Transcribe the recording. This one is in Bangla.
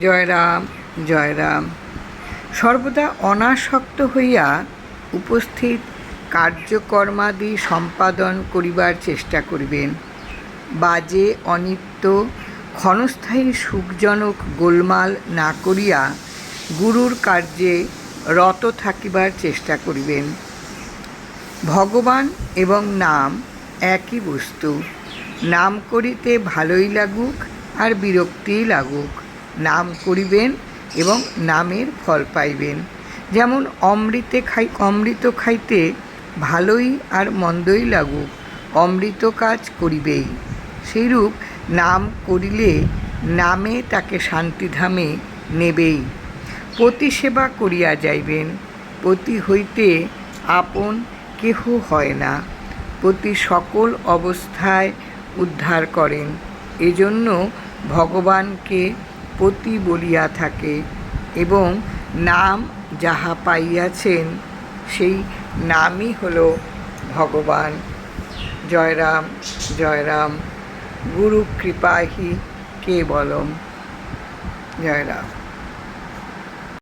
জয় রাম জয় রাম। সর্বদা অনাসক্ত হইয়া উপস্থিত কার্যকর্মাদি সম্পাদন করিবার চেষ্টা করিবেন। বাজে অনিত্য ক্ষণস্থায়ী সুখজনক গোলমাল না করিয়া গুরুর কার্যে রত থাকিবার চেষ্টা করিবেন। ভগবান এবং নাম একই বস্তু। নাম করিতে ভালোই লাগুক আর বিরক্তিই লাগুক, নাম করিবেন এবং নামের ফল পাইবেন। যেমন অমৃত খাইতে ভালোই আর মন্দই লাগুক, অমৃত কাজ করিবেই। সেইরূপ নাম করিলে নামে তাকে শান্তিধামে নেবেই। পতি সেবা করিয়া যাইবেন। পতি হইতে আপন কেহ হয় না। পতি সকল অবস্থায় উদ্ধার করেন। এজন্য ভগবানকে পতি বলিয়া থাকে এবং নাম যাহা পাইয়াছেন সেই নামই হল ভগবান। জয় রাম জয় রাম। গুরু কৃপাহি কেবলম। জয় রাম।